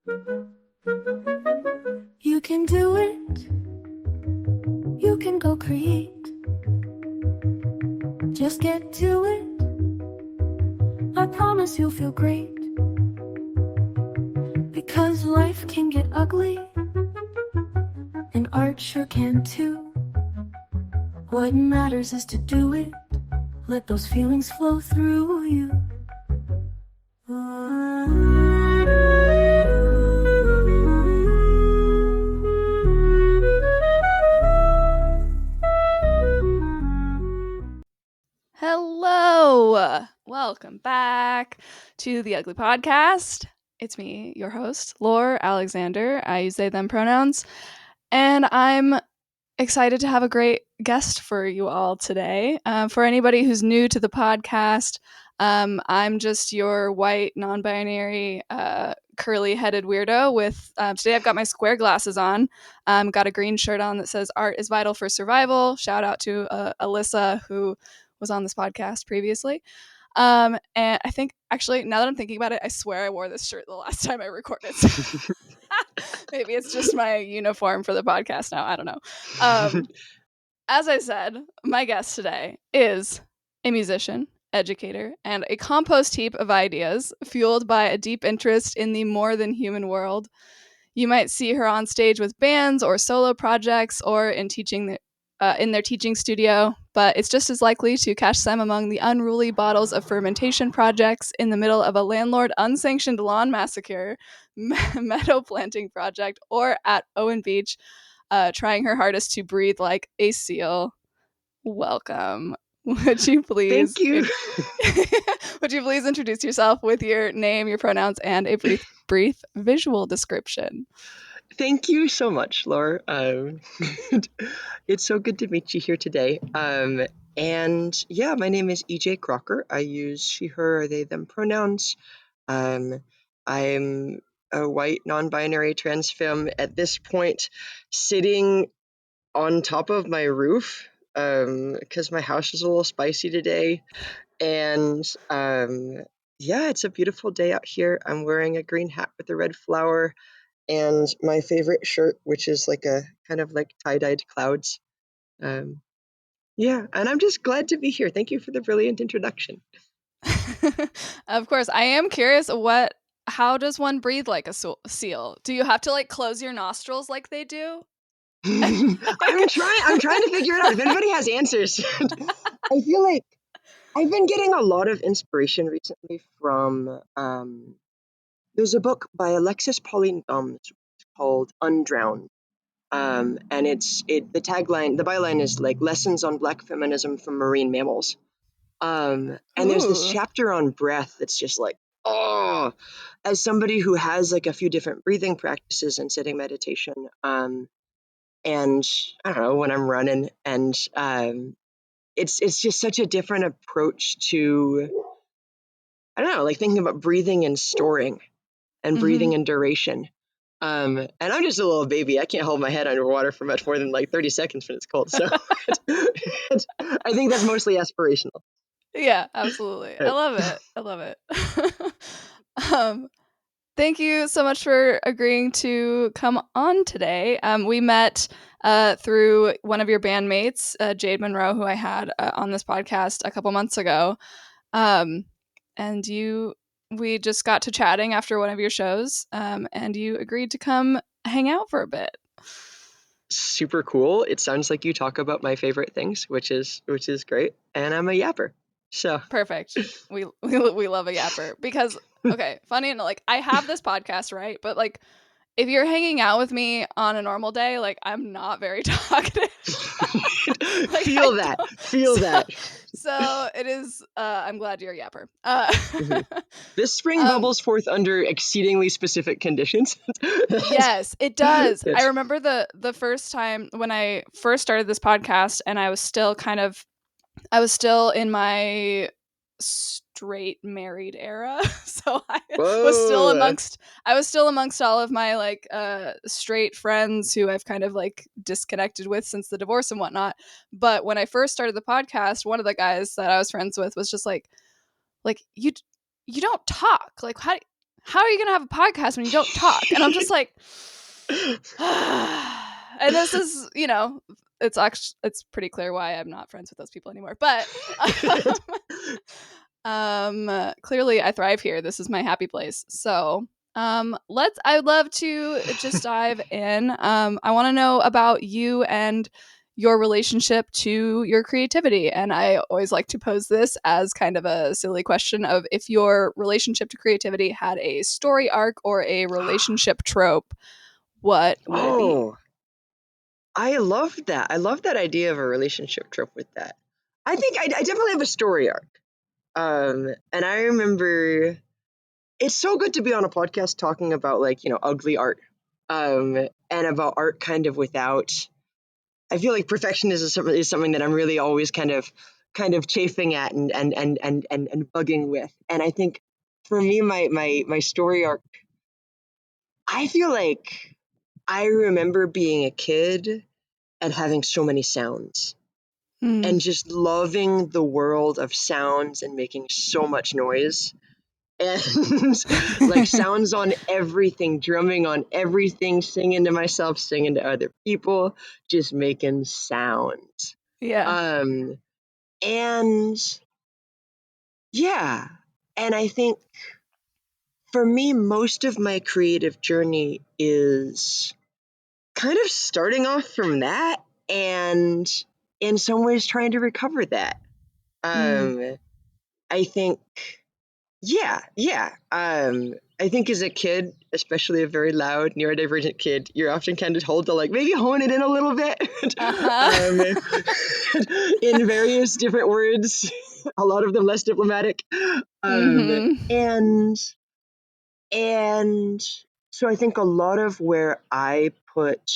You can do it. You can go create. Just get to it. I promise you'll feel great. Because life can get ugly, and art sure can too. What matters is to do it. Let those feelings flow through you. Hello! Welcome back to the Ugly Podcast. It's me, your host, Laura Alexander. I use they, them pronouns. And I'm excited to have a great guest for you all today. For anybody who's new to the podcast, I'm just your white, non-binary, curly-headed weirdo with, today I've got my square glasses on, got a green shirt on that says art is vital for survival. Shout out to Alyssa, who was on this podcast previously. And I think, actually, now that I'm thinking about it, I swear I wore this shirt the last time I recorded. So maybe it's just my uniform for the podcast now. I don't know. As I said, my guest today is a musician, educator, and a compost heap of ideas fueled by a deep interest in the more than human world. You might see her on stage with bands or solo projects or in their teaching studio, but it's just as likely to catch them among the unruly bottles of fermentation projects in the middle of a landlord unsanctioned lawn massacre, meadow planting project, or at Owen Beach, trying her hardest to breathe like a seal. Welcome. Would you please Thank you. would you please introduce yourself with your name, your pronouns, and a brief visual description? Thank you so much, Laura. It's so good to meet you here today. And yeah, my name is EJ Crocker. I use she, her, or they, them pronouns. I'm a white, non-binary trans femme at this point, sitting on top of my roof because my house is a little spicy today. And yeah, it's a beautiful day out here. I'm wearing a green hat with a red flower and my favorite shirt, which is like a kind of like tie-dyed clouds. Yeah, and I'm just glad to be here. Thank you for the brilliant introduction. Of course, I am curious how does one breathe like a seal? Do you have to like close your nostrils like they do? I'm trying to figure it out. If anybody has answers, I feel like I've been getting a lot of inspiration recently from there's a book by Alexis Pauline Gumbs called Undrowned. And the byline is like lessons on Black feminism from marine mammals. And there's this Ooh. chapter on breath that's just like, oh, as somebody who has like a few different breathing practices and sitting meditation, and I don't know, when I'm running, and it's just such a different approach to, I don't know, like thinking about breathing and storing and breathing and duration. And I'm just a little baby. I can't hold my head underwater for much more than like 30 seconds when it's cold. So I think that's mostly aspirational. Yeah, absolutely. I love it. Thank you so much for agreeing to come on today. We met through one of your bandmates, Jade Monroe, who I had on this podcast a couple months ago. And we just got to chatting after one of your shows, and you agreed to come hang out for a bit. Super cool. It sounds like you talk about my favorite things, which is great. And I'm a yapper. So Perfect. We love a yapper because okay, funny enough, like I have this podcast, right? But like if you're hanging out with me on a normal day, like I'm not very talkative. Like, feel that. So it is. I'm glad you're a yapper. This spring bubbles forth under exceedingly specific conditions. Yes, it does. Yes. I remember the first time when I first started this podcast, and I was still in my straight married era. So I was still amongst all of my like straight friends who I've kind of like disconnected with since the divorce and whatnot. But when I first started the podcast, one of the guys that I was friends with was just like you don't talk. Like how are you going to have a podcast when you don't talk? And I'm just like, and this is, it's pretty clear why I'm not friends with those people anymore. But clearly I thrive here. This is my happy place. So I'd love to just dive in. I want to know about you and your relationship to your creativity. And I always like to pose this as kind of a silly question of if your relationship to creativity had a story arc or a relationship trope, what would it be? Oh, I love that. I love that idea of a relationship trope with that. I think I definitely have a story arc. And I remember it's so good to be on a podcast talking about like, ugly art. And about art kind of without, I feel like perfectionism is something that I'm really always kind of chafing at and bugging with. And I think for me, my story arc, I feel like I remember being a kid and having so many sounds Mm. and just loving the world of sounds and making so much noise and like sounds on everything, drumming on everything, singing to myself, singing to other people, just making sounds. Yeah. Um, and yeah, and I think for me, most of my creative journey is kind of starting off from that and in some ways trying to recover that. Mm. I think, yeah. I think as a kid, especially a very loud, neurodivergent kid, you're often kind of told to like maybe hone it in a little bit in various different words, a lot of them less diplomatic. Mm-hmm. And and so I think a lot of where I put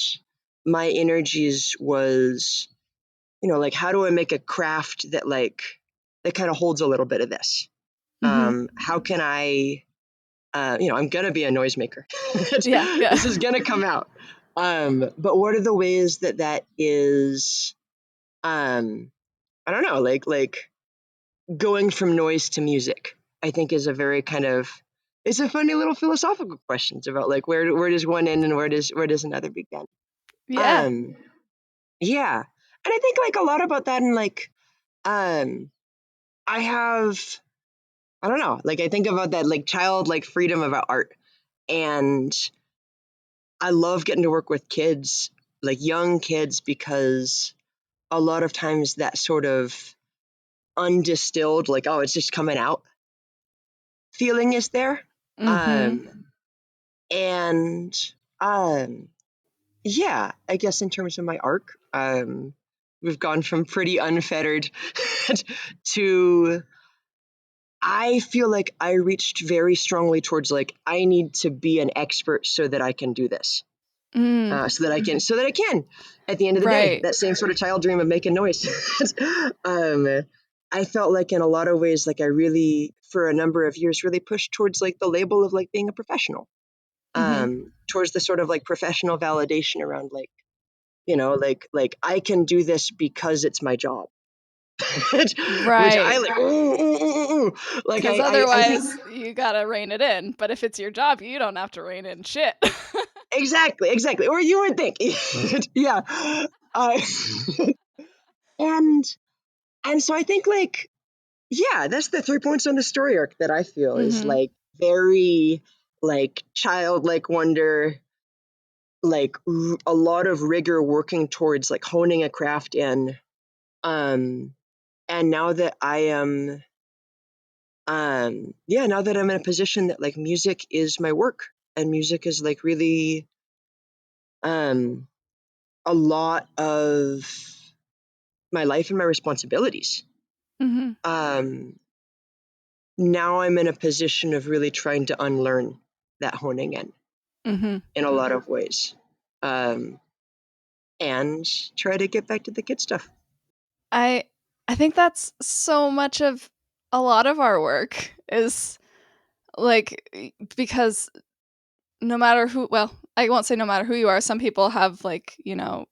my energies was, like how do I make a craft that kind of holds a little bit of this? Mm-hmm. How can I, I'm gonna be a noisemaker. Yeah. Yeah. This is gonna come out. But what are the ways that is, I don't know, like going from noise to music? I think is a very kind of, it's a funny little philosophical questions about like where does one end and where does another begin? Yeah. Um, yeah, and I think like a lot about that and like, um, I have, I don't know, like I think about that like childlike freedom about art. And I love getting to work with kids, like young kids, because a lot of times that sort of undistilled, like, oh, it's just coming out feeling is there. Mm-hmm. Um, and um, yeah, I guess in terms of my arc, we've gone from pretty unfettered to I feel like I reached very strongly towards like I need to be an expert so that I can do this. Mm. So that I can at the end of the day, Right. that same sort of child dream of making noise. um, I felt like in a lot of ways, like I really, for a number of years, really pushed towards like the label of like being a professional, Mm-hmm. towards the sort of like professional validation around like, like I can do this because it's my job. Which I Right. like, ooh. Like Because I think otherwise you gotta rein it in. But if it's your job, you don't have to rein in shit. exactly, or you would think, yeah. Uh, and and so I think like, yeah, that's the 3 points on the story arc that I feel is Mm-hmm. like very like childlike wonder, like a lot of rigor working towards like honing a craft in. Um, and now that I am, now that I'm in a position that like music is my work and music is like really, um, a lot of my life and my responsibilities. Mm-hmm. Um, Now I'm in a position of really trying to unlearn that honing Mm-hmm. in a lot of ways, um, and try to get back to the kid stuff. I I think that's so much of a lot of our work is like because no matter who, well, I won't say no matter who you are, some people have like, go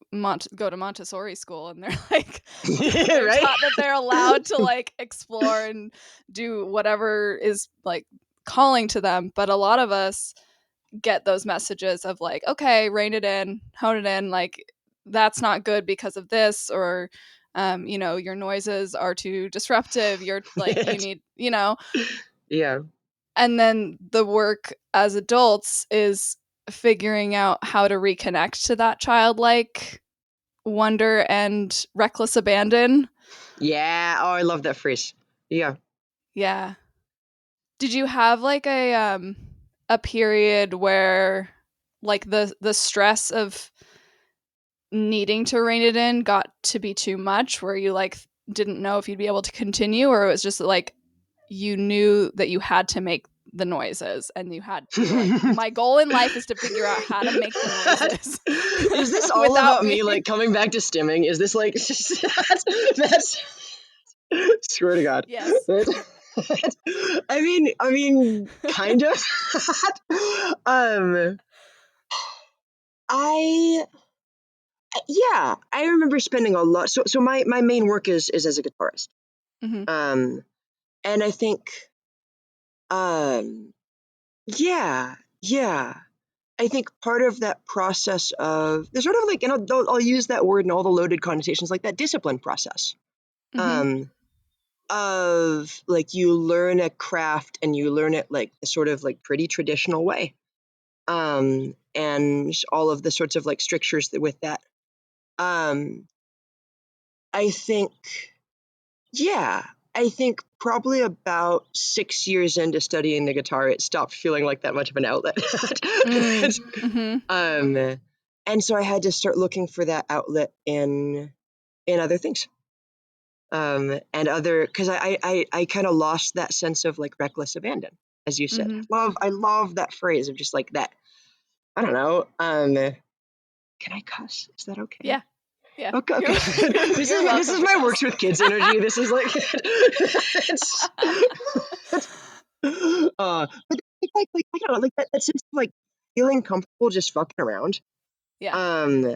to Montessori school and they're like they're Right? taught that they're allowed to like explore and do whatever is like calling to them, but a lot of us get those messages of like, okay, rein it in, hone it in, like that's not good because of this, or your noises are too disruptive, you're like, you need, Yeah. and then the work as adults is figuring out how to reconnect to that childlike wonder and reckless abandon. Yeah. Oh, I love that phrase. Yeah. Yeah. Did you have like a period where like the stress of needing to rein it in got to be too much, where you like didn't know if you'd be able to continue, or it was just like you knew that you had to make the noises and you were like, my goal in life is to figure out how to make the noises? Is this all Without about me like coming back to stimming? Is this like that's swear to God. Yes. I mean kind of. um I yeah, I remember spending a lot. So my main work is as a guitarist. Mm-hmm. And I think yeah, yeah. I think part of that process of there's sort of like, I'll use that word in all the loaded connotations, like that discipline process. Mm-hmm. Of like you learn a craft and you learn it like a sort of like pretty traditional way. And all of the sorts of like strictures with that. I think, yeah, I think probably about 6 years into studying the guitar, it stopped feeling like that much of an outlet. Mm-hmm. And so I had to start looking for that outlet in other things. And other, because I kind of lost that sense of like reckless abandon, as you said. Mm-hmm. I love that phrase of just like that. I don't know. Can I cuss? Is that okay? Yeah. Yeah. Okay. You're This welcome is to my cuss. works with kids energy. This is like it's but like I don't know, like that sense of like feeling comfortable just fucking around. Yeah.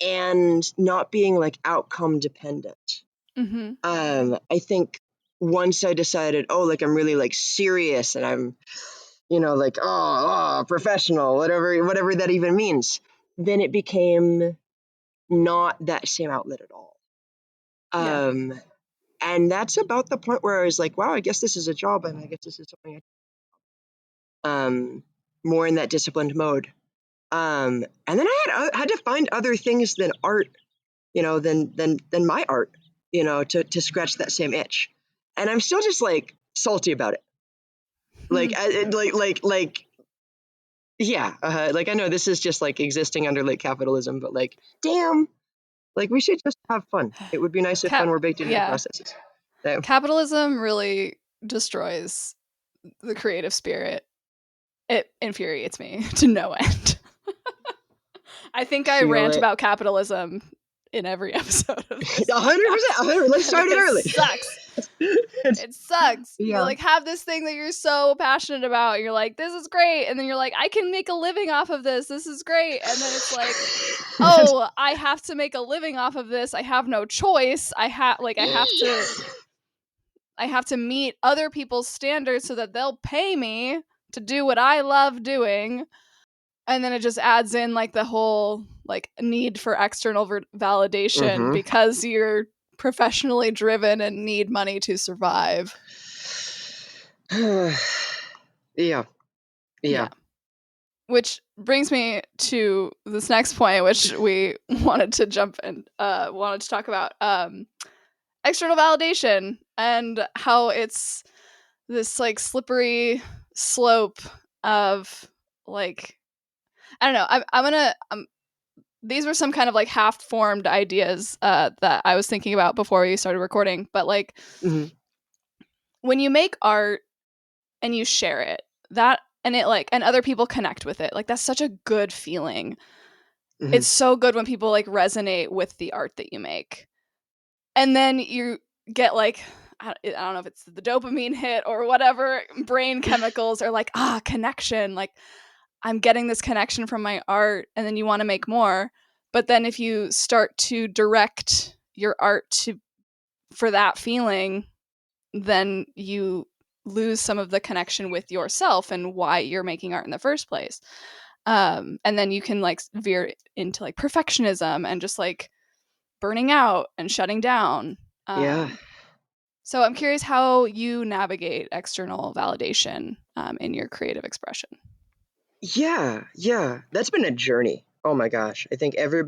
And not being like outcome dependent. Mm-hmm. I think once I decided, oh, like I'm really like serious and I'm, like professional, whatever that even means, then it became not that same outlet at all. Yeah. And that's about the point where I was like, wow, I guess this is a job, and I guess this is something more in that disciplined mode. And then I had to find other things than art, than my art, to scratch that same itch. And I'm still just like salty about it. Like, yeah, like I know this is just like existing under like capitalism, but like, damn, like we should just have fun. It would be nice if fun were baked into the processes. So. Capitalism really destroys the creative spirit. It infuriates me to no end. I think I rant about capitalism in every episode of this. 100%. Let's start it early. Sucks. It sucks. Yeah. You like have this thing that you're so passionate about. And you're like, this is great, and then you're like, I can make a living off of this. This is great, and then it's like, oh, I have to make a living off of this. I have no choice. I have to meet other people's standards so that they'll pay me to do what I love doing. And then it just adds in like the whole like need for external validation because you're professionally driven and need money to survive. Yeah. Which brings me to this next point, which we wanted to talk about external validation and how it's this like slippery slope of like, I don't know. I'm gonna these were some kind of like half-formed ideas that I was thinking about before we started recording. But like, when you make art and you share it, and other people connect with it, like that's such a good feeling. It's so good when people like resonate with the art that you make, and then you get like, I don't know if it's the dopamine hit or whatever brain chemicals are like, connection, like I'm getting this connection from my art, and then you want to make more. But then if you start to direct your art for that feeling, then you lose some of the connection with yourself and why you're making art in the first place. And then you can like veer into like perfectionism and just like burning out and shutting down. Yeah. So I'm curious how you navigate external validation in your creative expression. Yeah. That's been a journey. Oh my gosh. I think every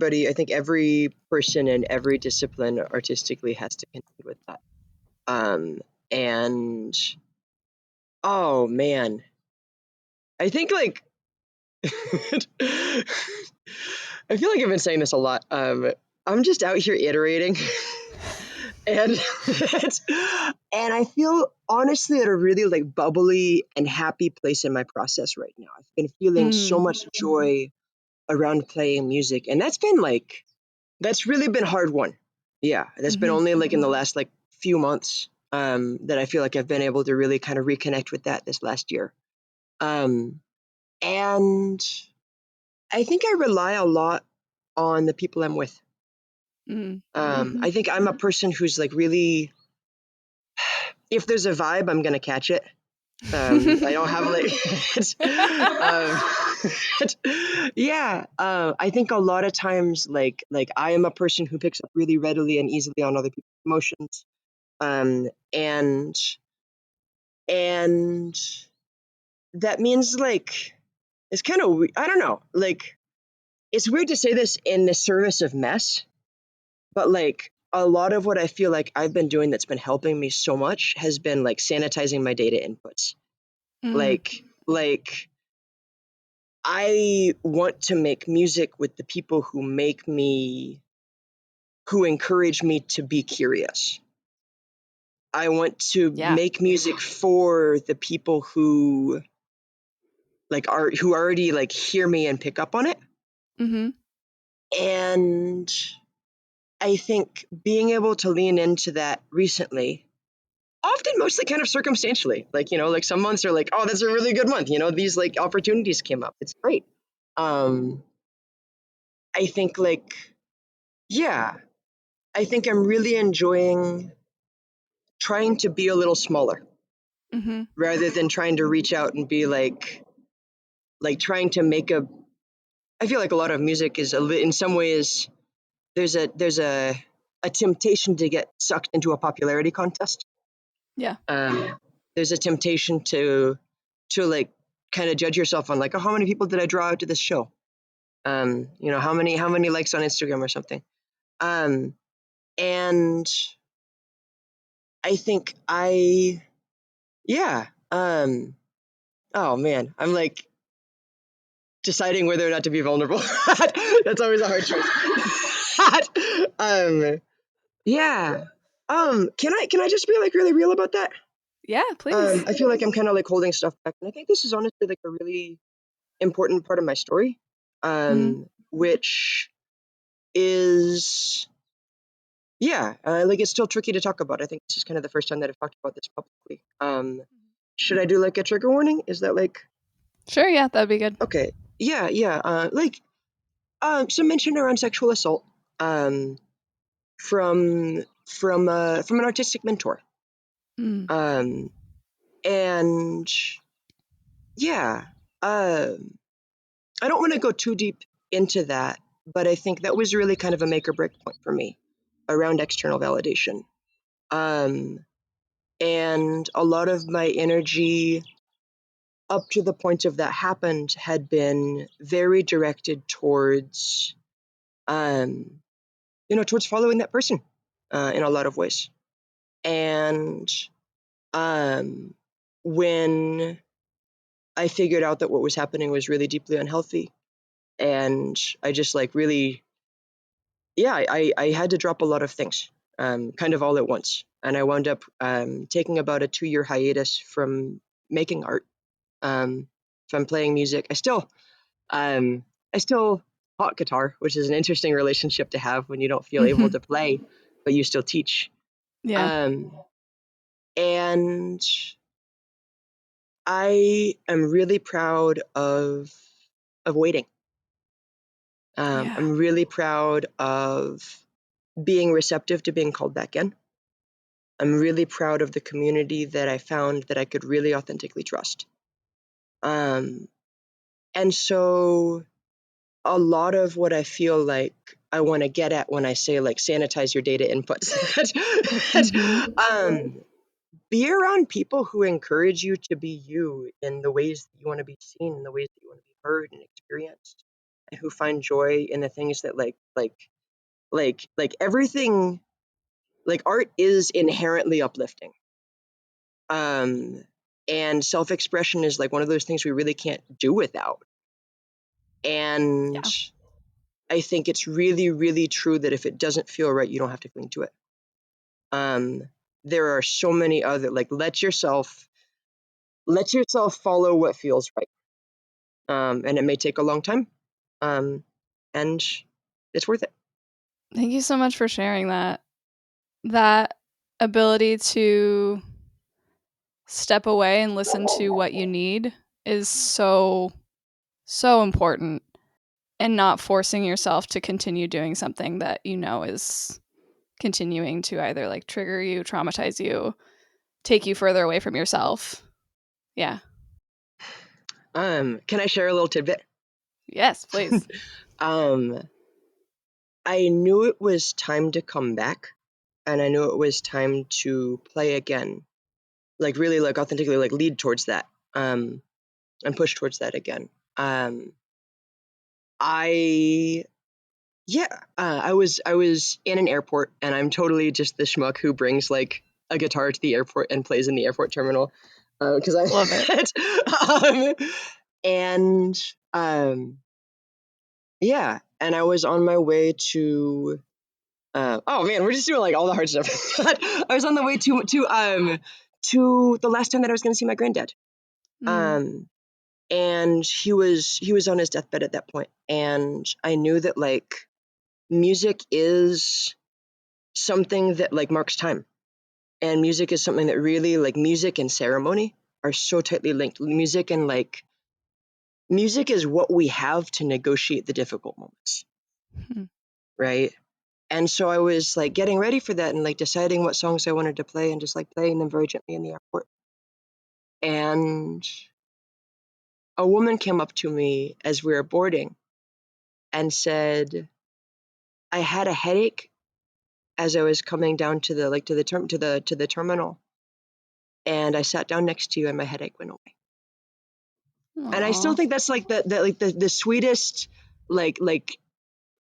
person in every discipline artistically has to contend with that. And oh man, I think like I feel like I've been saying this a lot. I'm just out here iterating, and and I feel honestly at a really like bubbly and happy place in my process right now. I've been feeling so Mm. much joy around playing music, and that's really been hard won. Yeah, that's been Mm-hmm. only like in the last like few months that I feel like I've been able to really kind of reconnect with that this last year. Um, and I think I rely a lot on the people I'm with. Mm. I think I'm a person who's like really, if there's a vibe, I'm gonna catch it. I don't have like, yeah. I think a lot of times, like I am a person who picks up really readily and easily on other people's emotions. Um, and and that means like it's kind of I don't know, like it's weird to say this in the service of mess, but like a lot of what I feel like I've been doing that's been helping me so much has been like sanitizing my data inputs. Mm. Like I want to make music with the people who encourage me to be curious. I want to Yeah. make music for the people who who already like hear me and pick up on it. Mm-hmm. And I think being able to lean into that recently, often mostly kind of circumstantially, like, like some months are like, oh, that's a really good month. These like opportunities came up. It's great. Um, I think like, yeah, I think I'm really enjoying trying to be a little smaller Mm-hmm. rather than trying to reach out and be like trying to make I feel like a lot of music is in some ways there's a temptation to get sucked into a popularity contest. Yeah. um, there's a temptation to like kind of judge yourself on like, oh, how many people did I draw out to this show? How many likes on Instagram or something. And I think yeah. Oh man, I'm like deciding whether or not to be vulnerable. That's always a hard choice. Yeah. Can I just be like really real about that? Yeah, please. I feel like I'm kind of like holding stuff back, and I think this is honestly like a really important part of my story, Mm-hmm. which is yeah, like it's still tricky to talk about. I think this is kind of the first time that I've talked about this publicly. Should I do like a trigger warning? Is that like Sure, yeah, that'd be good. okay? Yeah. Like some mention around sexual assault um, from an artistic mentor, Mm. um, and yeah. Um, I don't want to go too deep into that, but I think that was really kind of a make or break point for me around external validation. Um, and a lot of my energy up to the point of that happened had been very directed towards, um, towards following that person in a lot of ways. And um, when I figured out that what was happening was really deeply unhealthy, and I just like really yeah, I had to drop a lot of things, kind of all at once. And I wound up taking about a 2-year hiatus from making art, from playing music. I still taught guitar, which is an interesting relationship to have when you don't feel able Mm-hmm. to play, but you still teach. Yeah. Um, and I am really proud of waiting. Yeah. I'm really proud of being receptive to being called back in. I'm really proud of the community that I found that I could really authentically trust. And so a lot of what I feel like I want to get at when I say like sanitize your data inputs, be around people who encourage you to be you in the ways that you want to be seen, in the ways that you want to be heard and experienced, and who find joy in the things that like everything, like art is inherently uplifting. And self-expression is like one of those things we really can't do without. And Yeah. I think it's really, really true that if it doesn't feel right, you don't have to cling to it. There are so many other, like, let yourself follow what feels right. And it may take a long time. And it's worth it. Thank you so much for sharing that. That ability to step away and listen to what you need is so, so important, and not forcing yourself to continue doing something that you know is continuing to either like trigger you, traumatize you, take you further away from yourself. Yeah. Can I share a little tidbit? Yes, please. I knew it was time to come back, and I knew it was time to play again, like really like authentically like lead towards that, and push towards that again. I I was in an airport, and I'm totally just the schmuck who brings like a guitar to the airport and plays in the airport terminal, because I Love it. and yeah, and I was on my way to. Oh man, we're just doing like all the hard stuff. I was on the way to the last time that I was going to see my granddad. Mm. And he was on his deathbed at that point, and I knew that like music is something that like marks time, and music is something that really like music and ceremony are so tightly linked. Music is what we have to negotiate the difficult moments, Hmm. right? And so I was like getting ready for that and like deciding what songs I wanted to play and just like playing them very gently in the airport. And a woman came up to me as we were boarding and said, I had a headache as I was coming down to the like to the terminal, and I sat down next to you and my headache went away. And I still Aw. think that's like the sweetest, like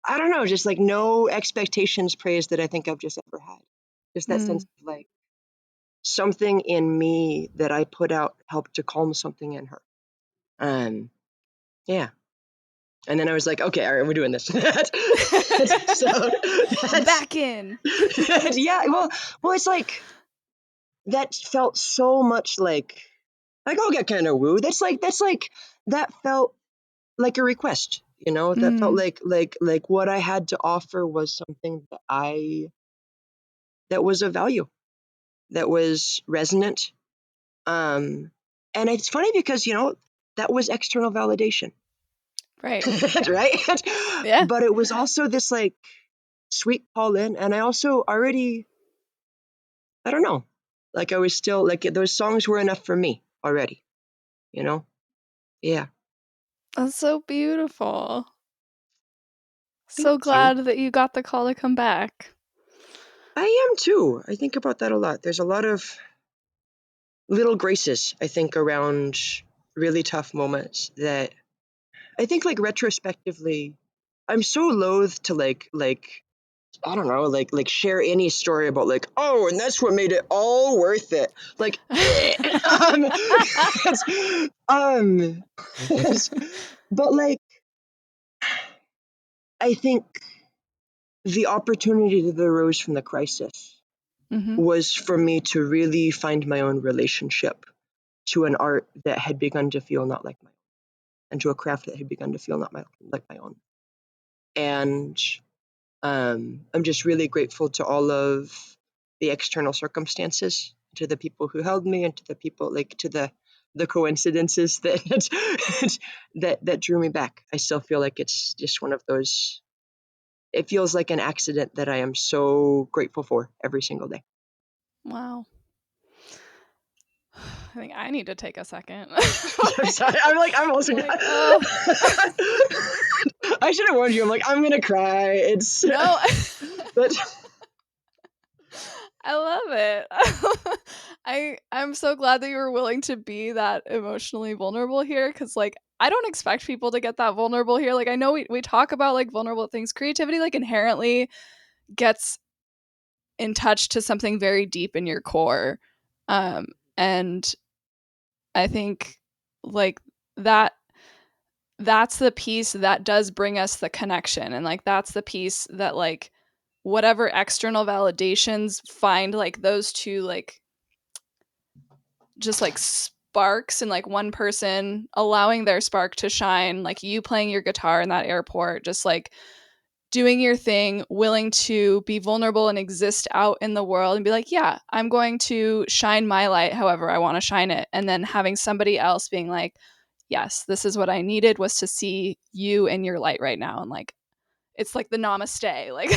I don't know, just like no expectations praise that I think I've just ever had. Just that sense Mm. of like something in me that I put out helped to calm something in her. Yeah. And then I was like, okay, all right, we're doing this. So that's Back in. yeah. Well, it's like that felt so much like I'll get kind of woo. That felt like a request. That felt Mm. like what I had to offer was something that was of value, that was resonant. And it's funny because that was external validation. Right. Right? Yeah. But it was also this like sweet call in, and I also already, I don't know, like I was still like those songs were enough for me already, you know? Yeah. That's so beautiful. Thank So you. glad that you got the call to come back. I am too. I think about that a lot. There's a lot of little graces, I think, around really tough moments that I think like retrospectively, I'm so loath to like I don't know, like share any story about like, oh, and that's what made it all worth it. Like, um, but like, I think the opportunity that arose from the crisis Mm-hmm. was for me to really find my own relationship to an art that had begun to feel not like my own, and to a craft that had begun to feel not like my own. And I'm just really grateful to all of the external circumstances, to the people who held me, and to the people like to the coincidences that that drew me back. I still feel like it's just one of those. It feels like an accident that I am so grateful for every single day. Wow. I think I need to take a second. I'm sorry. I'm also. Like, oh. I should have warned you. I'm like, I'm gonna cry. It's No. but I love it. I'm so glad that you were willing to be that emotionally vulnerable here, because like I don't expect people to get that vulnerable here. Like I know we talk about like vulnerable things. Creativity like inherently gets in touch to something very deep in your core. And I think like that that's the piece that does bring us the connection, and like that's the piece that like whatever external validations find like those two like just like sparks and like one person allowing their spark to shine, like you playing your guitar in that airport, just like doing your thing, willing to be vulnerable and exist out in the world and be like, yeah, I'm going to shine my light however I want to shine it. And then having somebody else being like, yes, this is what I needed, was to see you in your light right now. And like, it's like the namaste, like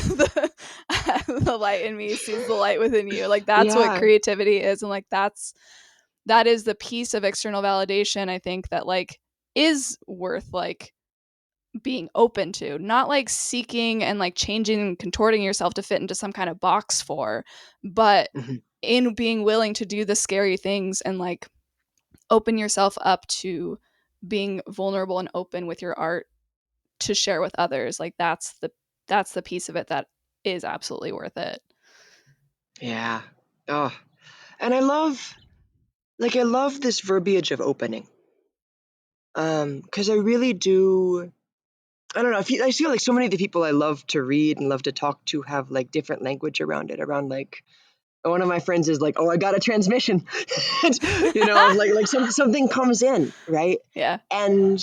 the light in me sees the light within you. Like that's what yeah, creativity is. And like that is the piece of external validation, I think, that like is worth like being open to, not like seeking and like changing and contorting yourself to fit into some kind of box for, but Mhm. in being willing to do the scary things and like open yourself up to being vulnerable and open with your art to share with others. Like that's the piece of it that is absolutely worth it. Yeah. Oh, and I love this verbiage of opening. Because I really do. I don't know. I feel like so many of the people I love to read and love to talk to have like different language around it. Around like one of my friends is like, "Oh, I got a transmission," of like something comes in, right? Yeah. And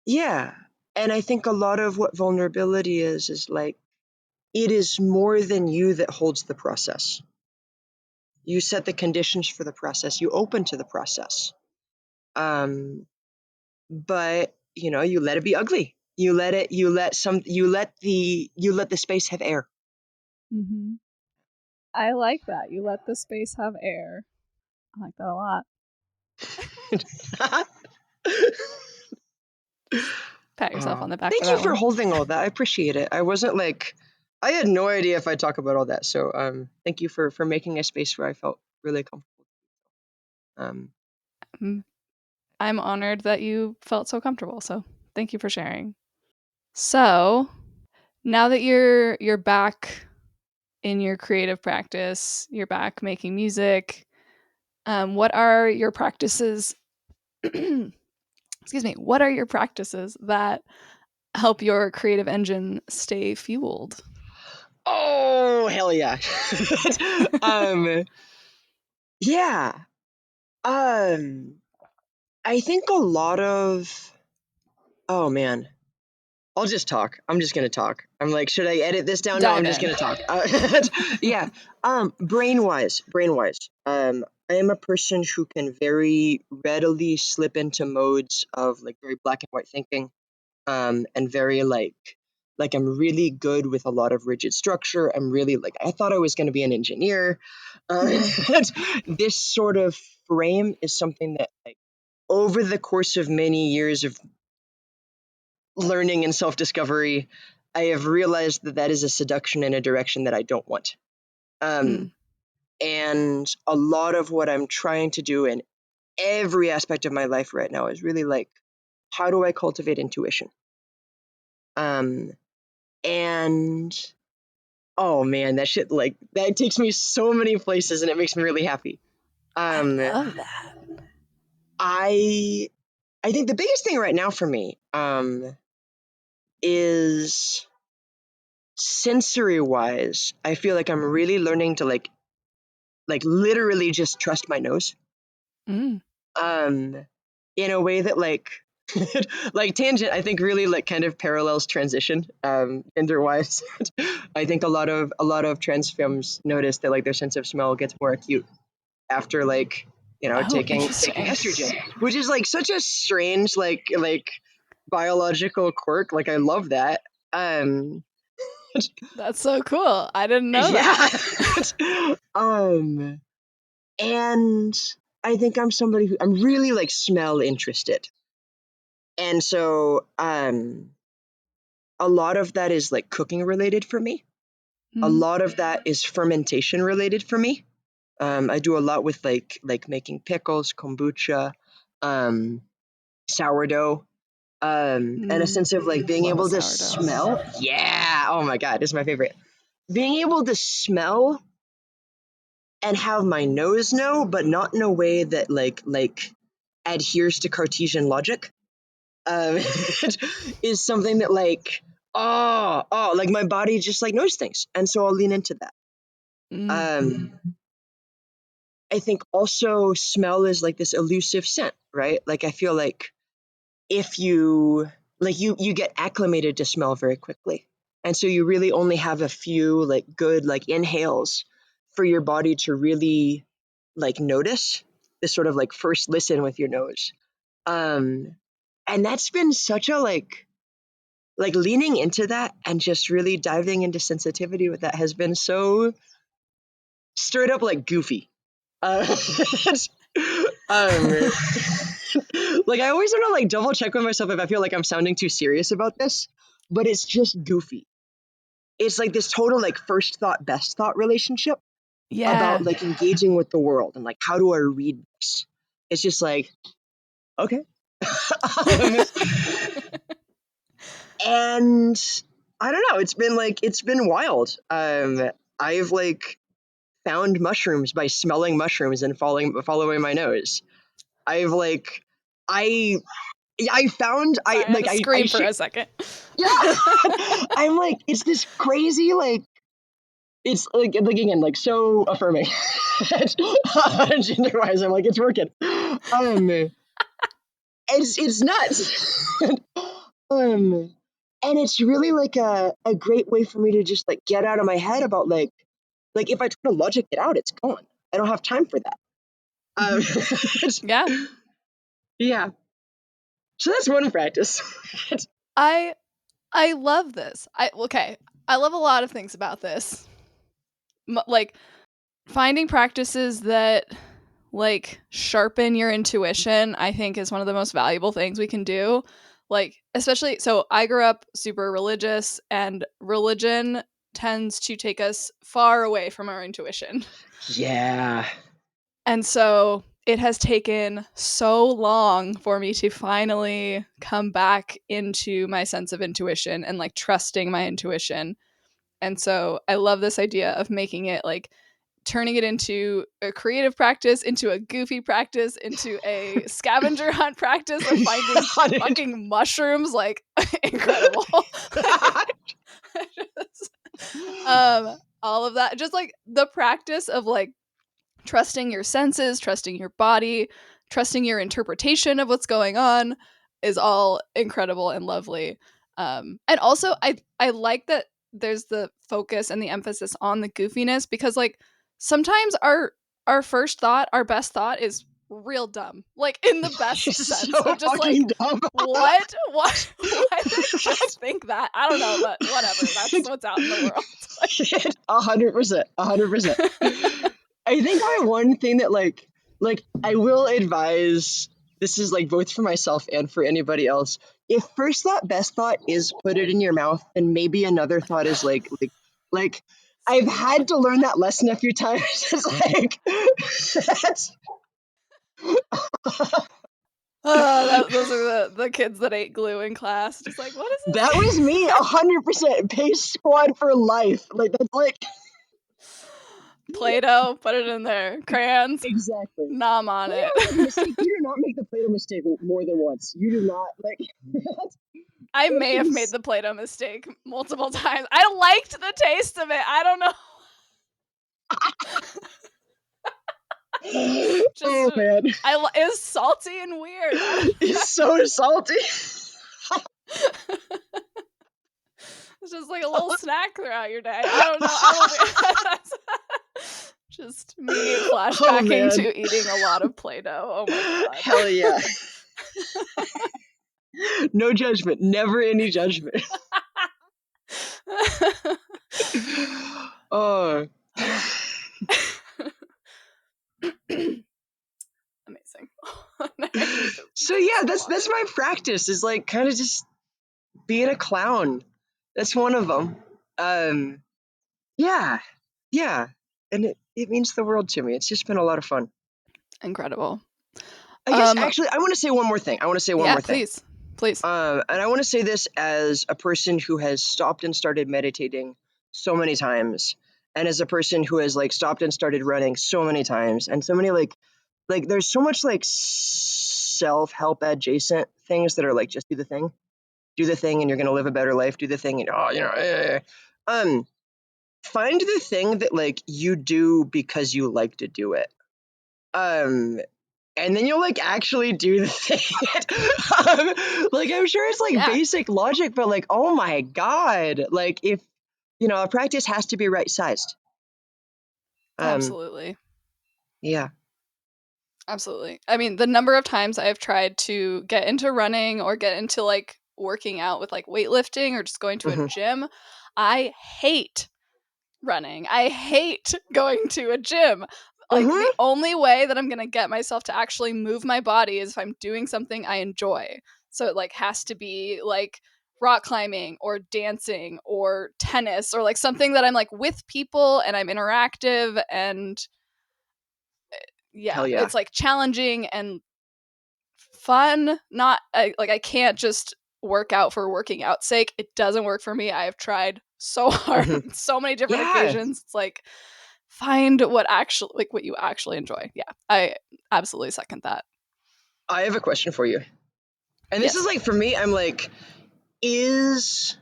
yeah, and I think a lot of what vulnerability is like it is more than you that holds the process. You set the conditions for the process. You open to the process. Um, but you let it be ugly. You let the space have air. Mm-hmm. I like that. You let the space have air. I like that a lot. Pat yourself on the back for Thank you that for one. holding all that. I appreciate it. I had no idea if I'd talk about all that. So thank you for making a space where I felt really comfortable. Um, I'm honored that you felt so comfortable. So thank you for sharing. So now that you're back in your creative practice, you're back making music. What are your practices? Excuse me. What are your practices that help your creative engine stay fueled? oh hell yeah. um, yeah. Um, I think a lot of oh man. I'll just talk. I'm just gonna talk. I'm like, should I edit this down? No, I'm Dive just in. gonna talk. Yeah. Brain wise. I am a person who can very readily slip into modes of like very black and white thinking. And very like I'm really good with a lot of rigid structure. I'm really like I thought I was gonna be an engineer. This sort of frame is something that like over the course of many years of learning and self-discovery, I have realized that that is a seduction in a direction that I don't want. Mm. And a lot of what I'm trying to do in every aspect of my life right now is really like, how do I cultivate intuition? Um, and oh man, that shit like that takes me so many places, and it makes me really happy. I Um, love that. I I think the biggest thing right now for me is sensory wise. I feel like I'm really learning to like literally just trust my nose Mm. um in a way that like like tangent I think really like kind of parallels transition gender wise. I think a lot of trans femmes notice that like their sense of smell gets more acute after like Oh, taking interesting. estrogen, which is like such a strange like biological quirk. Like I love that. um That's so cool. I didn't know that. And I think I'm somebody who I'm really like smell interested. And so a lot of that is like cooking related for me. A lot of that is fermentation related for me. I do a lot with like making pickles, kombucha, sourdough, and a sense of like being Love a able to sourdough. smell. Yeah. Oh my God, it's my favorite. Being able to smell and have my nose know, but not in a way that like adheres to Cartesian logic. Is something that like like my body just like knows things, and so I'll lean into that. I think also smell is like this elusive scent, right? Like I feel like if you like you get acclimated to smell very quickly, and so you really only have a few like good like inhales for your body to really like notice this sort of like first listen with your nose. And that's been such a like leaning into that and just really diving into sensitivity with that has been so straight up like goofy. um, like I always want to like double check with myself if I feel like I'm sounding too serious about this, but it's just goofy. It's like this total like first thought best thought relationship about Yeah. like engaging with the world and like how do I read this. It's just like okay. And I don't know, it's been wild. I've like found mushrooms by smelling mushrooms and following my nose. I've like I I found Sorry, I had to I scream for a second. yeah. I'm like it's this crazy like it's like again like so affirming. Gender wise, I'm like it's working. It's nuts. And it's really like a great way for me to just like get out of my head about like if I try to logic it out, it's gone. I don't have time for that. Yeah. Yeah. So that's one practice. I love this. I love a lot of things about this. Like finding practices that like sharpen your intuition, I think is one of the most valuable things we can do. Like especially so I grew up super religious, and religion tends to take us far away from our intuition. Yeah. And so it has taken so long for me to finally come back into my sense of intuition and like trusting my intuition. And so I love this idea of making it like turning it into a creative practice, into a goofy practice, into a scavenger hunt practice of finding fucking mushrooms. Like incredible. All of that. Just like the practice of like trusting your senses, trusting your body, trusting your interpretation of what's going on is all incredible and lovely. And also, I like that there's the focus and the emphasis on the goofiness, because like sometimes our first thought, our best thought is real dumb, like in the best sense So of just like fucking dumb. what why did I just think that? I don't know, but whatever, that's what's out in the world. 100%. 100%. I think my one thing that like I will advise, this is like both for myself and for anybody else. If first thought best thought is put it in your mouth, then maybe another thought is like I've had to learn that lesson a few times. It's like that's Those are the kids that ate glue in class. Just like, what is this? that was me 100%. Pace squad for life. Like that's like Play-Doh, put it in there. Crayons, exactly. nom on it. Mistake. You do not make the Play-Doh mistake more than once. You do not like. I may have made the Play-Doh mistake multiple times. I liked the taste of it. I don't know. Just, oh man, it was salty and weird. it's so salty. It's just like a little snack throughout your day. I don't know. Just immediate flashbacking to eating a lot of Play-Doh. Oh my god. Hell yeah. No judgment. Never any judgment. Oh. Amazing. I need to So drink yeah, some that's water. my practice, is like kind of just being a clown. That's one of them. Yeah, yeah, and it means the world to me. It's just been a lot of fun. Incredible. I guess actually, I want to say one more thing. Yeah, please. Please. And I want to say this as a person who has stopped and started meditating so many times, and as a person who has like stopped and started running so many times, and so many like there's so much like self-help adjacent things that are like just do the thing, and you're gonna live a better life. Do the thing, and find the thing that like you do because you like to do it. And then you'll like actually do the thing. Like I'm sure it's like Yeah. basic logic, but like, oh my god, like if a practice has to be right sized. Absolutely. Yeah. Absolutely. I mean, the number of times I've tried to get into running or get into like working out with like weightlifting or just going to a Hmm. gym, I hate running. I hate going to a gym. Like Hmm. the only way that I'm going to get myself to actually move my body is if I'm doing something I enjoy. So it like has to be like rock climbing or dancing or tennis or like something that I'm like with people and I'm interactive and yeah, Hell yeah. it's like challenging and fun. Not like I can't just work out for working out's sake. It doesn't work for me. I have tried so hard Hmm. on so many different Yeah. occasions. It's like find what you actually enjoy. Yeah, I absolutely second that. I have a question for you. And this is Yes. like for me, I'm like, is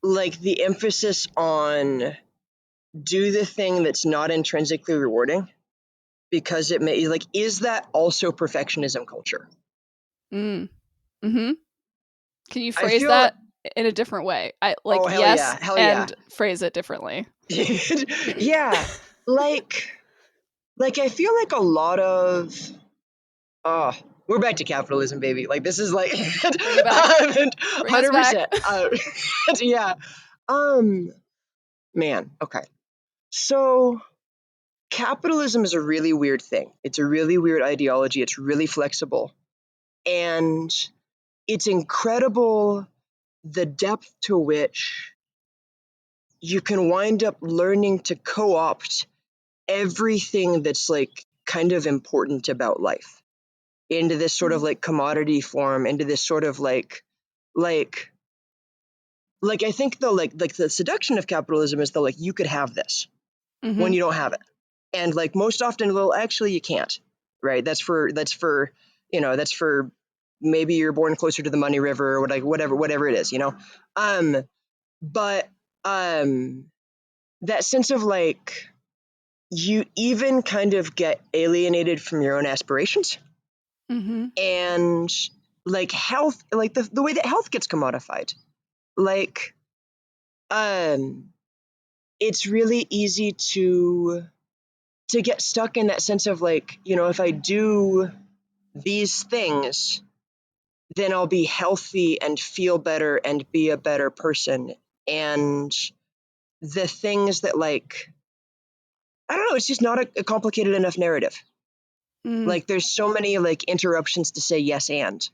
like the emphasis on do the thing that's not intrinsically rewarding because it may like is that also perfectionism culture? Mm. Mm-hmm. Can you I phrase feel that in a different way? I like oh yes hell yeah. and phrase it differently. Yeah, like I feel like a lot of oh we're back to capitalism, baby. Like this is like Bring it back. Bring us back. 100%. Yeah. Um, man. Okay. So capitalism is a really weird thing. It's a really weird ideology. It's really flexible, and it's incredible the depth to which you can wind up learning to co-opt everything that's like kind of important about life into this sort of like commodity form, into this sort of like I think though like the seduction of capitalism is though like you could have this when Mm-hmm. you don't have it, and like most often well actually you can't, right? That's for that's for maybe you're born closer to the money river or whatever it is, but um that sense of like you even kind of get alienated from your own aspirations, Mm-hmm. and like health, like the way that health gets commodified, like um it's really easy to get stuck in that sense of like if I do these things then I'll be healthy and feel better and be a better person, and the things that like I don't know, it's just not a complicated enough narrative. Mm. Like there's so many like interruptions to say yes and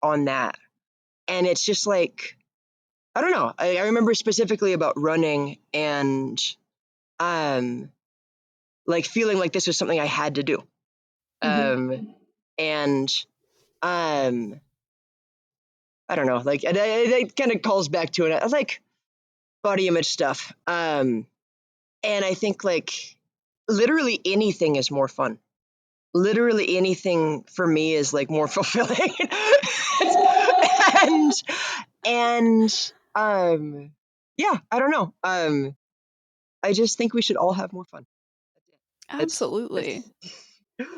on that. And it's just like I don't know. I remember specifically about running and um like feeling like this was something I had to do. Mm-hmm. And I don't know, like it kind of calls back to it. I like body image stuff. And I think like literally anything is more fun. Literally anything for me is like more fulfilling. and and yeah, I don't know. I just think we should all have more fun. Absolutely. That's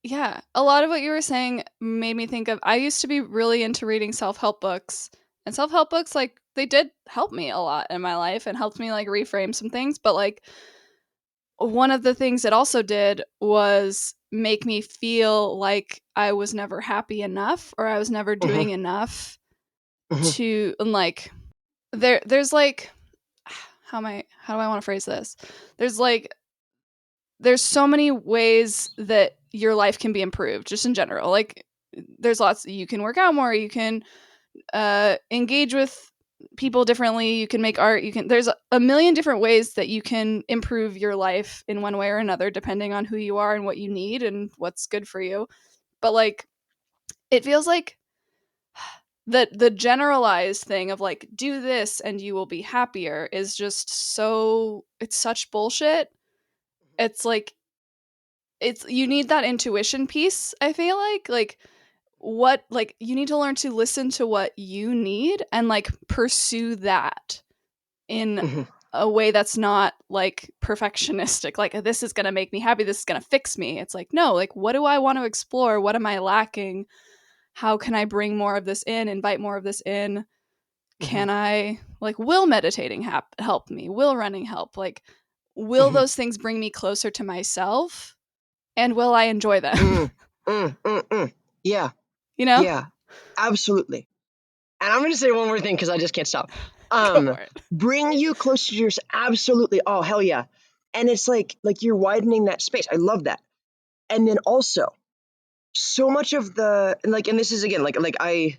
Yeah, a lot of what you were saying made me think of I used to be really into reading self-help books. And self-help books like they did help me a lot in my life and helped me like reframe some things, but like one of the things it also did was make me feel like I was never happy enough or I was never mhm, doing enough mhm, to and like there's like how do I want to phrase this? There's so many ways that your life can be improved just in general. Like there's lots, you can work out more, you can engage with people differently, you can make art, there's a million different ways that you can improve your life in one way or another depending on who you are and what you need and what's good for you. But like it feels like the generalized thing of like do this and you will be happier is just it's such bullshit. It's like you need that intuition piece, I feel like what, like you need to learn to listen to what you need and like pursue that in Mhm. a way that's not like perfectionistic, like this is going to make me happy, this is going to fix me. It's like, no, like what do I want to explore, what am I lacking, how can I bring more of this in, invite more of this in, Mhm. can I, like, will meditating help me, will running help, like will Mhm. those things bring me closer to myself and will I enjoy them? Mm, Yeah, You know, yeah, absolutely. And I'm going to say one more thing because I just can't stop. go for it. Bring you closer to yours. Absolutely. Oh, hell yeah. And it's like you're widening that space. I love that. And then also, so much of the and this is again I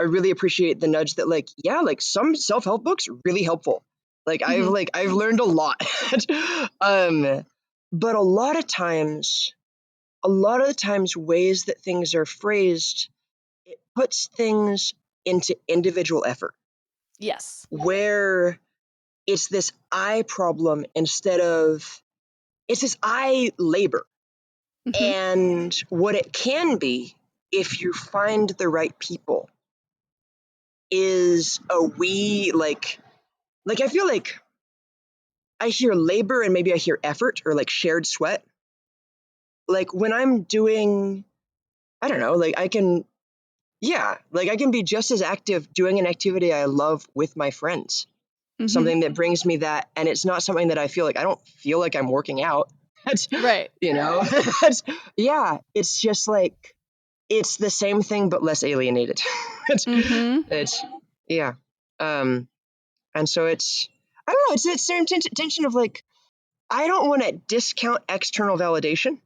really appreciate the nudge that like, yeah, like some self-help books really helpful. Like Mm-hmm. I've learned a lot. But a lot of the times ways that things are phrased, it puts things into individual effort Yes. where it's this I problem instead of it's this I labor. Mm-hmm. And what it can be, if you find the right people, is a we I feel like I hear labor and maybe I hear effort or like shared sweat. Like when I'm doing, I don't know, like I can, yeah, like I can be just as active doing an activity I love with my friends, Mm-hmm. something that brings me that, and it's not something that I don't feel like I'm working out. That's, Right. you know, that's, yeah, it's just like, it's the same thing but less alienated. it's, Mm-hmm. it's yeah, um, and so it's I don't know. It's the intention of like I don't want to discount external validation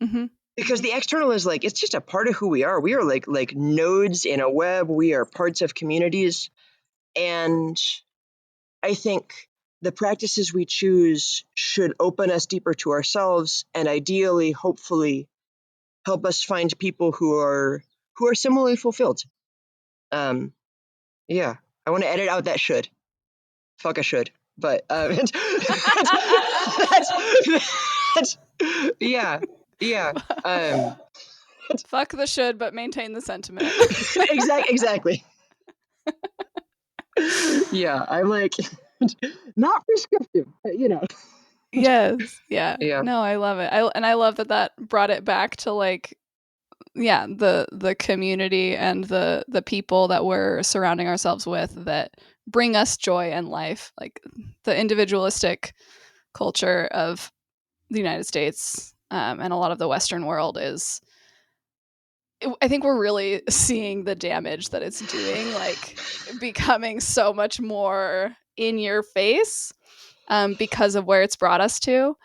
Mm-hmm. because the external is like it's just a part of who we are. We are like nodes in a web. We are parts of communities, and I think the practices we choose should open us deeper to ourselves and ideally, hopefully, help us find people who are similarly fulfilled. Um, yeah, I want to edit out that should. Fuck, I should. But that's yeah, yeah. Um, Fuck the should, but maintain the sentiment. exactly. Yeah, I'm like not prescriptive, but you know. Yes. Yeah. Yeah. No, I love it. I love that brought it back to like, yeah, the community and the people that we're surrounding ourselves with that bring us joy in life. Like the individualistic culture of the United States, and a lot of the Western world is. I think we're really seeing the damage that it's doing, like becoming so much more in your face, because of where it's brought us to.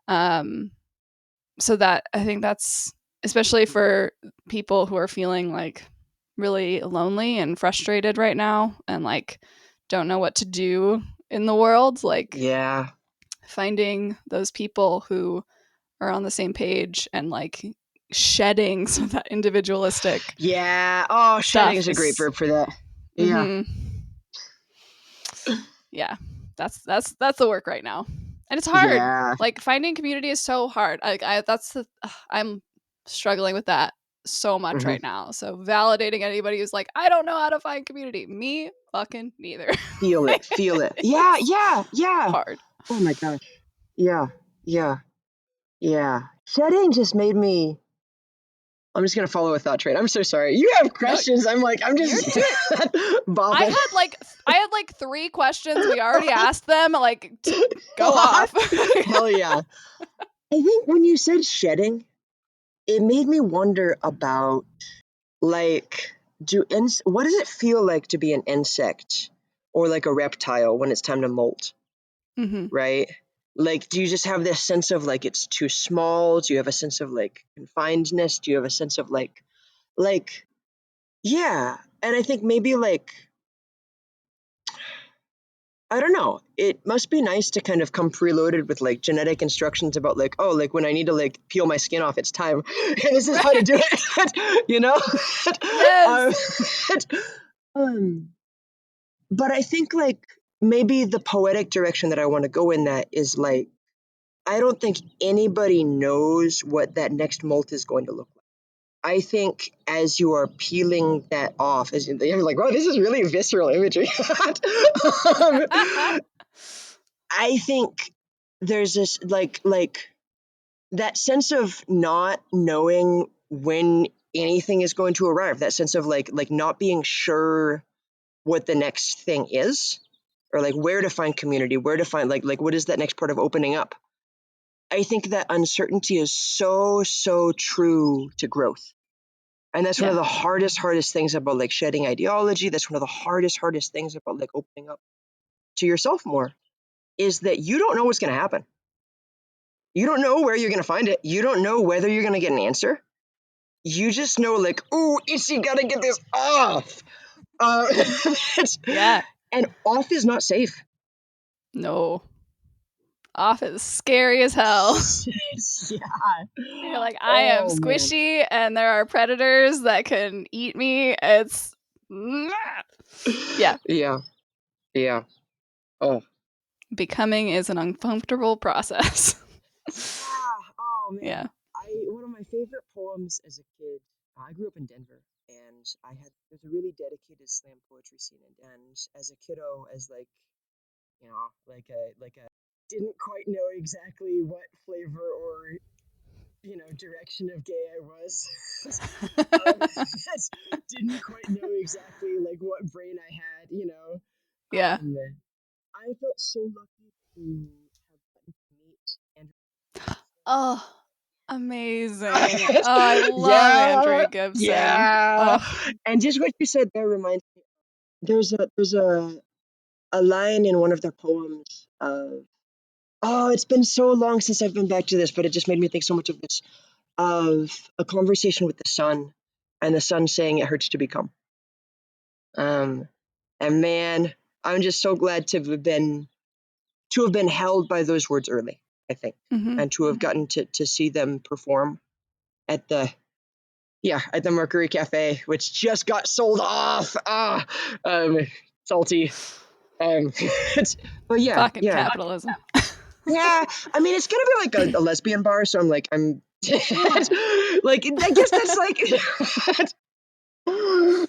Um, so that I think that's especially for people who are feeling like really lonely and frustrated right now and like don't know what to do in the world, like Yeah. finding those people who are on the same page and like shedding some of that individualistic Yeah. Oh, shedding stuff is a great is. verb for that. Yeah. Mhm. Yeah, that's the work right now, and it's hard. Yeah. Like finding community is so hard. I'm struggling with that so much hmm right now. So validating anybody who's like, I don't know how to find community. Me fucking neither. Feel it. Feel it. Yeah. It's Yeah. Yeah. hard. Oh my gosh. Yeah. Yeah. Yeah. Shedding just made me. I'm just gonna follow a thought train. I'm so sorry. You have No, questions. I'm you're just doing. bobbing. I had like 3 questions. We already asked them. Like, go off. Hell yeah. I think when you said shedding, it made me wonder about like what does it feel like to be an insect or like a reptile when it's time to molt, Mm-hmm. right? Like, do you just have this sense of like it's too small? Do you have a sense of like confinedness? Do you have a sense of like, yeah. And I think maybe like, I don't know. It must be nice to kind of come preloaded with like genetic instructions about like, oh, like when I need to like peel my skin off, it's time. And this is how to do it, you know? Yes. um, but I think like maybe the poetic direction that I want to go in that is like, I don't think anybody knows what that next molt is going to look like. I think as you are peeling that off, as you're like, wow, this is really visceral imagery. um, I think there's this like that sense of not knowing when anything is going to arrive. That sense of like not being sure what the next thing is, or like where to find community, where to find like what is that next part of opening up. I think that uncertainty is so true to growth. And that's one of Yeah. the hardest things about like shedding ideology. That's one of the hardest things about like opening up to yourself more, is that you don't know what's going to happen. You don't know where you're going to find it. You don't know whether you're going to get an answer. You just know like, ooh, Itchy, gotta get this off. Yeah. And off is not safe. No. Off is scary as hell. Yeah. You're like, I am Oh, man. squishy and there are predators that can eat me. It's yeah. Yeah. Oh. Becoming is an uncomfortable process. Yeah. Oh, man. Yeah. One of my favorite poems as a kid, I grew up in Denver, and there's a really dedicated slam poetry scene, and as a kiddo, as like, you know, like a didn't quite know exactly what flavor or, you know, direction of gay I was. Didn't quite know exactly like what brain I had, you know. Yeah. I felt so lucky to have gotten to meet Andrea. Oh, amazing. Oh, I love Yeah, Andrea Gibson. yeah. Oh. And just what you said there reminds me. There's a line in one of their poems of, oh, it's been so long since I've been back to this, but it just made me think so much of this, of a conversation with the sun, and the sun saying it hurts to become. And man, I'm just so glad to have been held by those words early, I think, Mm-hmm. and to have gotten to see them perform at the Mercury Cafe, which just got sold off. Salty. But yeah, Fucking capitalism. yeah. I mean, it's gonna be like a lesbian bar, so I'm like, like, I guess that's like.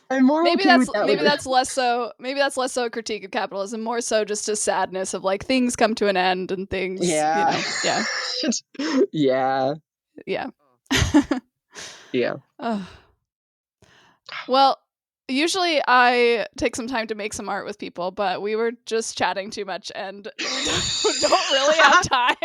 I'm more Maybe okay with that. that's less so a critique of capitalism, more so just a sadness of like things come to an end and things, Yeah. yeah. Yeah. Yeah. Yeah. Well, usually I take some time to make some art with people, but we were just chatting too much and we don't really have time.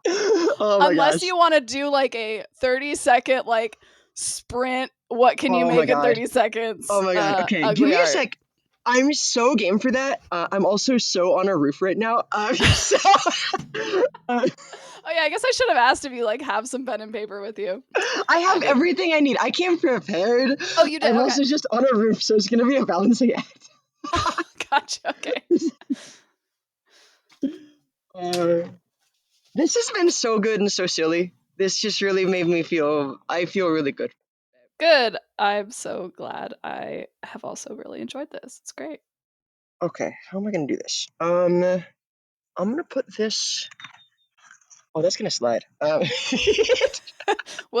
Oh my Unless gosh. you want to do like a 30-second like sprint, what can you Oh my make in God. 30 seconds? Oh my God. Okay, give Ugly me a art. sec. I'm so game for that. I'm also so on a roof right now. So, Oh yeah, I guess I should have asked if you like have some pen and paper with you. I have everything I need. I came prepared. Oh, you did? I'm Okay. also just on a roof, so it's gonna be a balancing act. Gotcha. Okay. This has been so good and so silly. This just really made me feel. I feel really good. Good. I'm so glad. I have also really enjoyed this. It's great. Okay, how am I gonna do this? I'm gonna put this. Oh, that's gonna slide. Will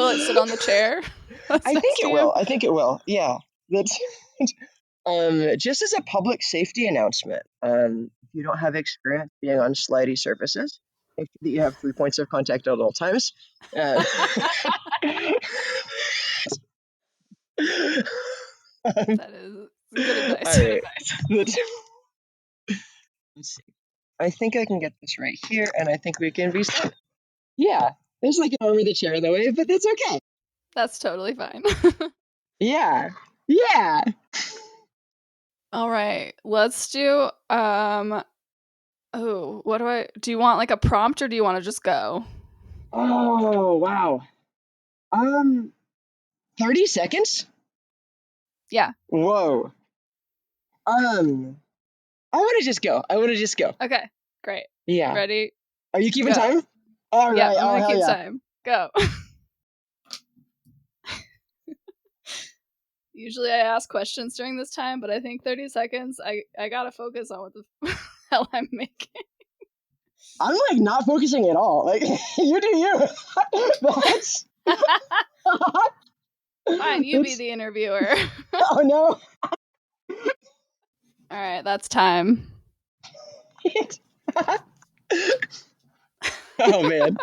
it sit on the chair? I think it will. I think it will. Yeah. That's just as a public safety announcement. If you don't have experience being on slidey surfaces, make sure that you have 3 points of contact at all times. That is good advice. All right. Let's see. I think I can get this right here, and I think we can restart. Yeah, there's like an arm of the chair in the way, but that's okay. That's totally fine. Yeah. Yeah. All right, let's do do you want like a prompt or do you want to just go? Oh, wow. 30 seconds? Yeah. Whoa. I want to just go. Okay, great. Yeah. Ready? Are you keeping Go. time? All Yeah, right. I'm Oh, gonna hell keep yeah. time. Go. Usually I ask questions during this time, but I think 30 seconds, I gotta focus on what the hell I'm making. I'm like not focusing at all. Like, you do you. That's. Fine, you be the interviewer. Oh, no. All right, that's time. Oh, man.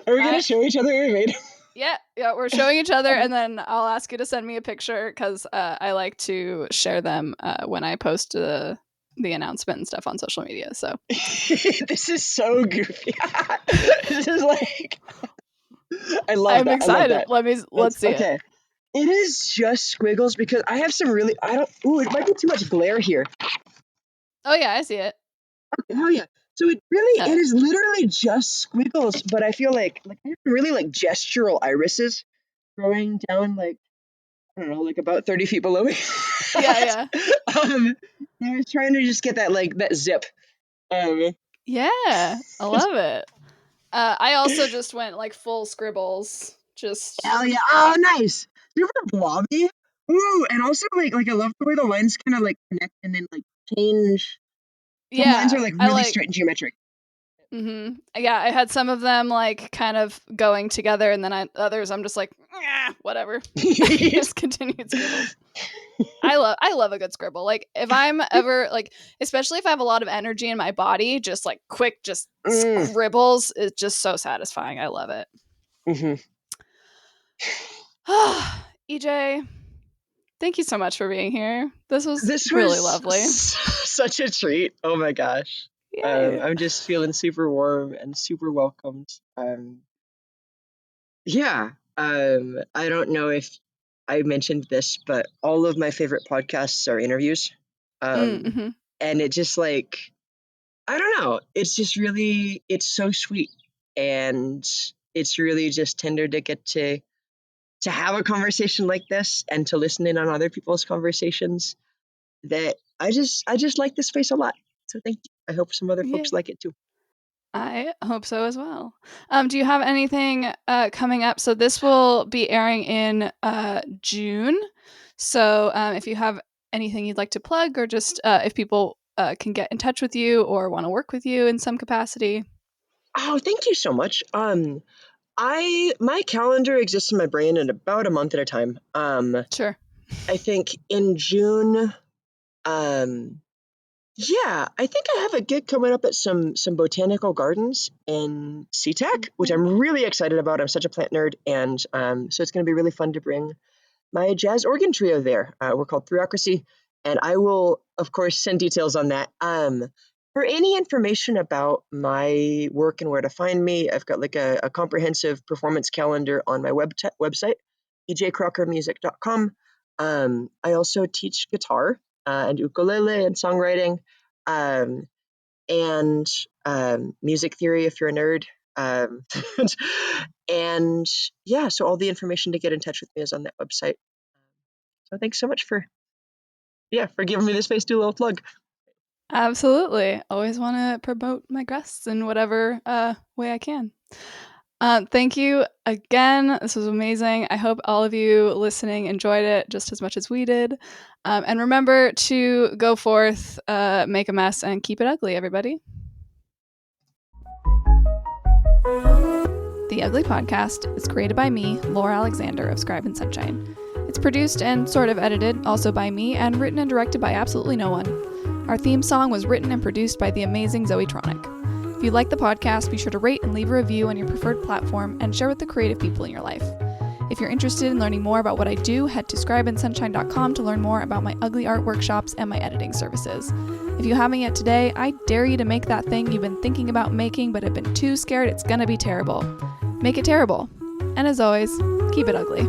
Are we going to show each other what we made? Yeah, we're showing each other, and then I'll ask you to send me a picture because I like to share them when I post the announcement and stuff on social media. So This is so goofy. This is like, I love I'm that. excited. Let's see it. Okay. It is just squiggles because I have some really, it might be too much glare here. Oh yeah, I see it. Hell yeah. So it is literally just squiggles, but I feel like I have really like gestural irises growing down like, I don't know, like about 30 feet below me. Yeah. I was trying to just get that zip. Yeah, I love it. I also just went like full scribbles. Just Hell yeah. Oh, nice. Super blobby. Ooh, and also like I love the way the lines kind of like connect and then like change. Some lines are like I really like. straight and geometric. Yeah, I had some of them like kind of going together, and then others I'm just like, whatever. Just continued scribbles. I love a good scribble. Like if I'm ever like, especially if I have a lot of energy in my body, just like quick, scribbles is just so satisfying. I love it. EJ, thank you so much for being here. This was really lovely. Such a treat. Oh my gosh. I'm just feeling super warm and super welcomed. Yeah. I don't know if I mentioned this, but all of my favorite podcasts are interviews. And it just like, I don't know, it's just really, it's so sweet. And it's really just tender to get to have a conversation like this and to listen in on other people's conversations that I just like this space a lot. So thank you. I hope some other folks like it too. I hope so as well. Do you have anything coming up? So this will be airing in June. So if you have anything you'd like to plug, or just if people can get in touch with you or want to work with you in some capacity. Oh, thank you so much. My calendar exists in my brain in about a month at a time. Sure. I think in June, yeah, I think I have a gig coming up at some botanical gardens in SeaTac, which I'm really excited about. I'm such a plant nerd, and so it's going to be really fun to bring my jazz organ trio there. We're called Bureaucracy, and I will, of course, send details on that. For any information about my work and where to find me, I've got like a comprehensive performance calendar on my website, ejcrockermusic.com. I also teach guitar and ukulele and songwriting, and music theory if you're a nerd. And yeah, so all the information to get in touch with me is on that website. So thanks so much for giving me the space to do a little plug. Absolutely. Always want to promote my guests in whatever way I can. Thank you again. This was amazing. I hope all of you listening enjoyed it just as much as we did. And remember to go forth, make a mess, and keep it ugly, everybody. The Ugly Podcast is created by me, Laura Alexander of Scribe and Sunshine. It's produced and sort of edited also by me and written and directed by absolutely no one. Our theme song was written and produced by the amazing Zoe Tronic. If you like the podcast, be sure to rate and leave a review on your preferred platform and share with the creative people in your life. If you're interested in learning more about what I do, head to scribeandsunshine.com to learn more about my ugly art workshops and my editing services. If you haven't yet today, I dare you to make that thing you've been thinking about making but have been too scared it's gonna be terrible. Make it terrible. And as always, keep it ugly.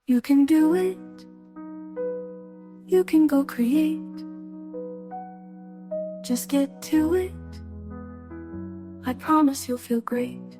You can do it. you can go create. Just get to it. I promise you'll feel great.